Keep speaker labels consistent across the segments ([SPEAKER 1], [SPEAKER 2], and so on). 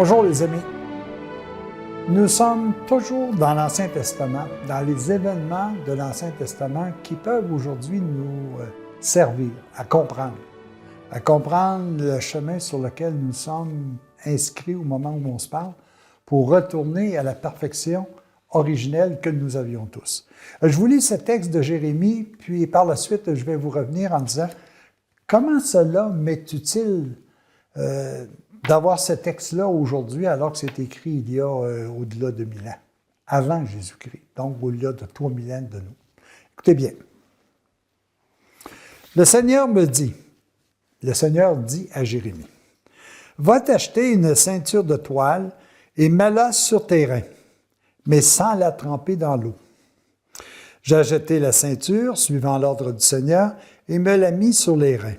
[SPEAKER 1] Bonjour les amis. Nous sommes toujours dans l'Ancien Testament, dans les événements de l'Ancien Testament qui peuvent aujourd'hui nous servir à comprendre le chemin sur lequel nous sommes inscrits au moment où on se parle pour retourner à la perfection originelle que nous avions tous. Je vous lis ce texte de Jérémie, puis par la suite, je vais vous revenir en disant comment cela m'est utile d'avoir ce texte-là aujourd'hui, alors que c'est écrit il y a au-delà de 1000 ans, avant Jésus-Christ, donc au-delà de 3000 ans de nous. Écoutez bien. Le Seigneur dit à Jérémie, « Va t'acheter une ceinture de toile et mets-la sur tes reins, mais sans la tremper dans l'eau. » J'ai acheté la ceinture, suivant l'ordre du Seigneur, et me l'ai mis sur les reins.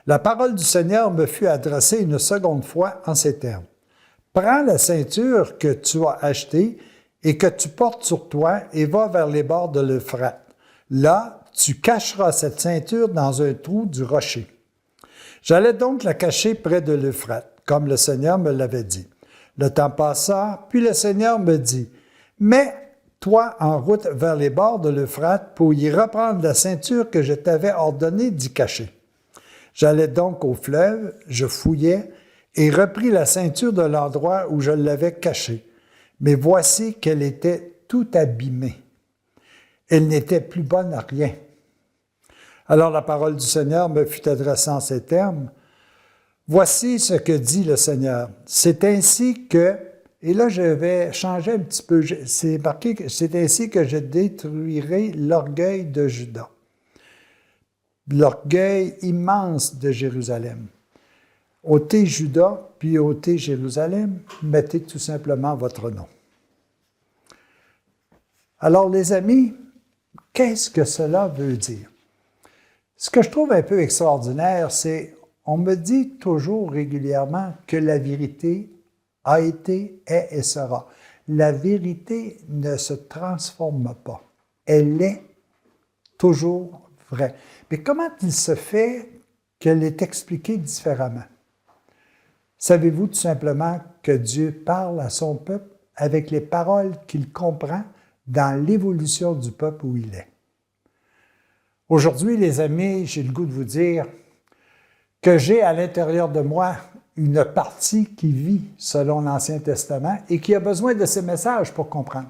[SPEAKER 1] La parole du Seigneur me fut adressée une seconde fois en ces termes. « Prends la ceinture que tu as achetée et que tu portes sur toi et va vers les bords de l'Euphrate. Là, tu cacheras cette ceinture dans un trou du rocher. » J'allais donc la cacher près de l'Euphrate, comme le Seigneur me l'avait dit. Le temps passa, puis le Seigneur me dit, « Mets-toi en route vers les bords de l'Euphrate pour y reprendre la ceinture que je t'avais ordonné d'y cacher. » J'allais donc au fleuve, je fouillai et repris la ceinture de l'endroit où je l'avais cachée. Mais voici qu'elle était tout abîmée. Elle n'était plus bonne à rien. Alors la parole du Seigneur me fut adressée en ces termes. Voici ce que dit le Seigneur. C'est ainsi que, et là je vais changer un petit peu, c'est marqué que c'est ainsi que je détruirai l'orgueil de Juda. L'orgueil immense de Jérusalem. Ôtez Juda, puis ôtez Jérusalem, mettez tout simplement votre nom. Alors les amis, qu'est-ce que cela veut dire? Ce que je trouve un peu extraordinaire, c'est on me dit toujours régulièrement que la vérité a été, est et sera. La vérité ne se transforme pas. Elle est toujours vraie. Mais comment il se fait qu'elle est expliquée différemment? Savez-vous tout simplement que Dieu parle à son peuple avec les paroles qu'il comprend dans l'évolution du peuple où il est? Aujourd'hui, les amis, j'ai le goût de vous dire que j'ai à l'intérieur de moi une partie qui vit selon l'Ancien Testament et qui a besoin de ces messages pour comprendre.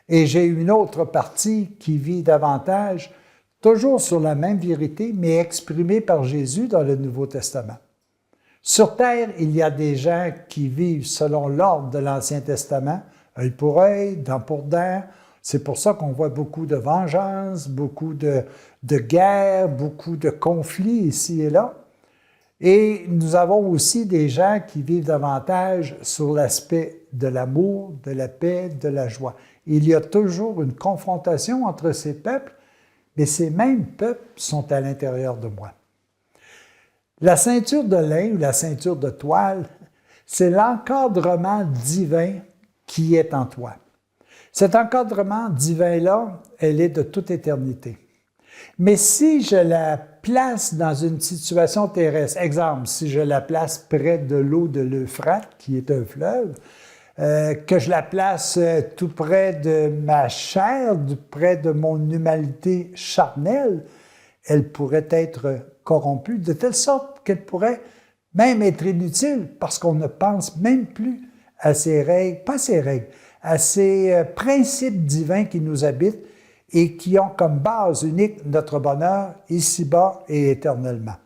[SPEAKER 1] Et j'ai une autre partie qui vit davantage toujours sur la même vérité, mais exprimée par Jésus dans le Nouveau Testament. Sur terre, il y a des gens qui vivent selon l'ordre de l'Ancien Testament, œil pour œil, dent pour dent. C'est pour ça qu'on voit beaucoup de vengeance, beaucoup de guerres, beaucoup de conflits ici et là. Et nous avons aussi des gens qui vivent davantage sur l'aspect de l'amour, de la paix, de la joie. Il y a toujours une confrontation entre ces peuples, mais ces mêmes peuples sont à l'intérieur de moi. La ceinture de lin ou la ceinture de toile, c'est l'encadrement divin qui est en toi. Cet encadrement divin-là, elle est de toute éternité. Mais si je la place dans une situation terrestre, exemple, si je la place près de l'eau de l'Euphrate, qui est un fleuve, que je la place tout près de ma chair, près de mon humanité charnelle, elle pourrait être corrompue de telle sorte qu'elle pourrait même être inutile parce qu'on ne pense même plus à ces règles, pas ces règles, à ces principes divins qui nous habitent et qui ont comme base unique notre bonheur ici-bas et éternellement.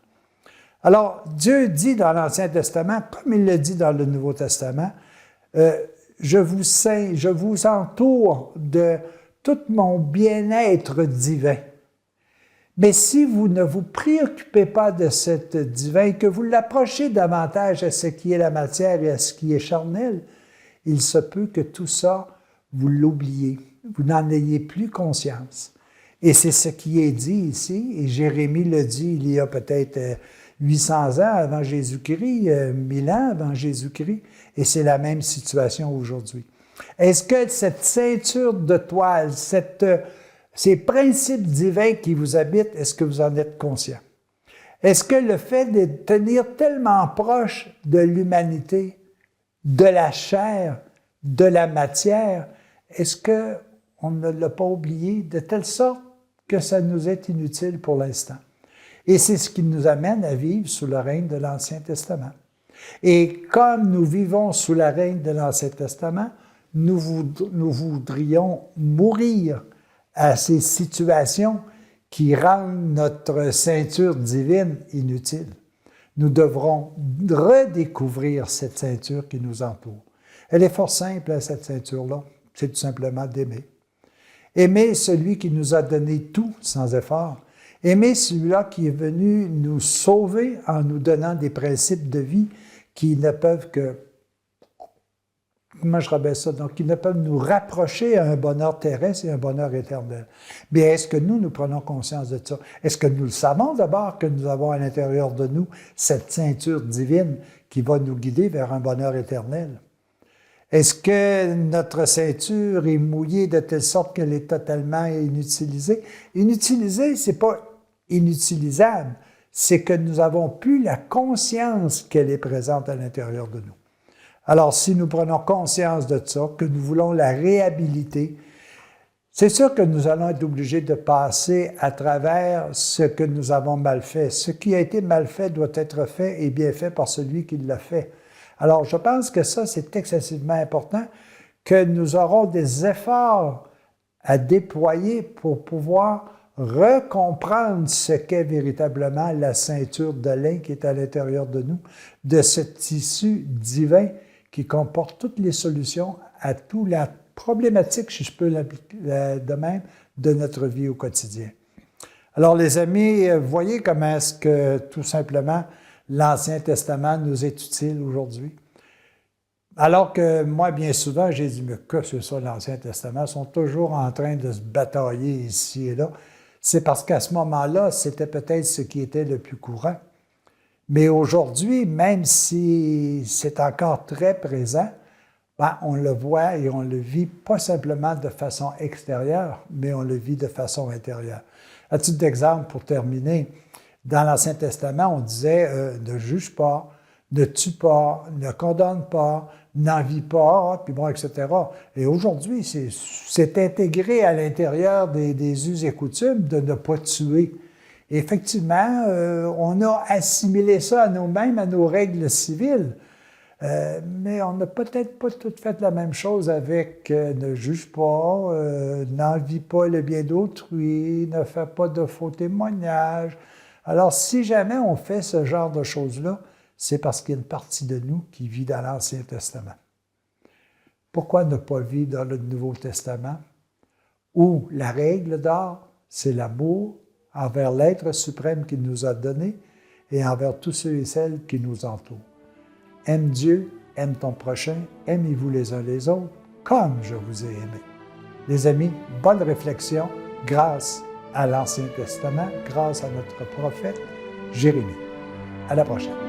[SPEAKER 1] Alors, Dieu dit dans l'Ancien Testament, comme il le dit dans le Nouveau Testament, je vous entoure de tout mon bien-être divin. Mais si vous ne vous préoccupez pas de cet divin, que vous l'approchez davantage à ce qui est la matière et à ce qui est charnel, il se peut que tout ça, vous l'oubliez, vous n'en ayez plus conscience. Et c'est ce qui est dit ici, et Jérémie le dit il y a peut-être 800 ans avant Jésus-Christ, 1000 ans avant Jésus-Christ, et c'est la même situation aujourd'hui. Est-ce que cette ceinture de toile, ces principes divins qui vous habitent, est-ce que vous en êtes conscient? Est-ce que le fait de tenir tellement proche de l'humanité de la chair, de la matière, est-ce qu'on ne l'a pas oublié de telle sorte que ça nous est inutile pour l'instant? Et c'est ce qui nous amène à vivre sous le règne de l'Ancien Testament. Et comme nous vivons sous le règne de l'Ancien Testament, nous voudrions mourir à ces situations qui rendent notre ceinture divine inutile. Nous devrons redécouvrir cette ceinture qui nous entoure. Elle est fort simple, cette ceinture-là. C'est tout simplement d'aimer. Aimer celui qui nous a donné tout sans effort. Aimer celui-là qui est venu nous sauver en nous donnant des principes de vie qui ne peuvent que... Comment je rabaisse ça? Donc, qui ne peuvent nous rapprocher à un bonheur terrestre et un bonheur éternel. Mais est-ce que nous prenons conscience de ça? Est-ce que nous le savons d'abord que nous avons à l'intérieur de nous cette ceinture divine qui va nous guider vers un bonheur éternel? Est-ce que notre ceinture est mouillée de telle sorte qu'elle est totalement inutilisée? Inutilisée, c'est pas inutilisable, c'est que nous avons plus la conscience qu'elle est présente à l'intérieur de nous. Alors, si nous prenons conscience de ça, que nous voulons la réhabiliter, c'est sûr que nous allons être obligés de passer à travers ce que nous avons mal fait. Ce qui a été mal fait doit être fait et bien fait par celui qui l'a fait. Alors, je pense que ça, c'est excessivement important, que nous aurons des efforts à déployer pour pouvoir recomprendre ce qu'est véritablement la ceinture de lin qui est à l'intérieur de nous, de ce tissu divin qui comporte toutes les solutions à toute la problématique, si je peux l'appliquer de même, de notre vie au quotidien. Alors, les amis, voyez comment est-ce que, tout simplement, l'Ancien Testament nous est utile aujourd'hui. Alors que moi, bien souvent, j'ai dit, mais que c'est ça, l'Ancien Testament? Ils sont toujours en train de se batailler ici et là. C'est parce qu'à ce moment-là, c'était peut-être ce qui était le plus courant. Mais aujourd'hui, même si c'est encore très présent, on le voit et on le vit pas simplement de façon extérieure, mais on le vit de façon intérieure. À titre d'exemple, pour terminer, dans l'Ancien Testament, on disait ne juge pas, ne tue pas, ne condamne pas, n'envie pas, puis bon, etc. Et aujourd'hui, c'est intégré à l'intérieur des us et coutumes de ne pas tuer. Et effectivement, on a assimilé ça à nous-mêmes, à nos règles civiles. Mais on n'a peut-être pas tout fait la même chose avec ne juge pas, n'envie pas le bien d'autrui, ne fais pas de faux témoignages. Alors, si jamais on fait ce genre de choses-là, c'est parce qu'il y a une partie de nous qui vit dans l'Ancien Testament. Pourquoi ne pas vivre dans le Nouveau Testament, où la règle d'or, c'est l'amour envers l'être suprême qu'il nous a donné et envers tous ceux et celles qui nous entourent. Aime Dieu, aime ton prochain, aimez-vous les uns les autres, comme je vous ai aimé. Les amis, bonne réflexion grâce à l'Ancien Testament, grâce à notre prophète Jérémie. À la prochaine.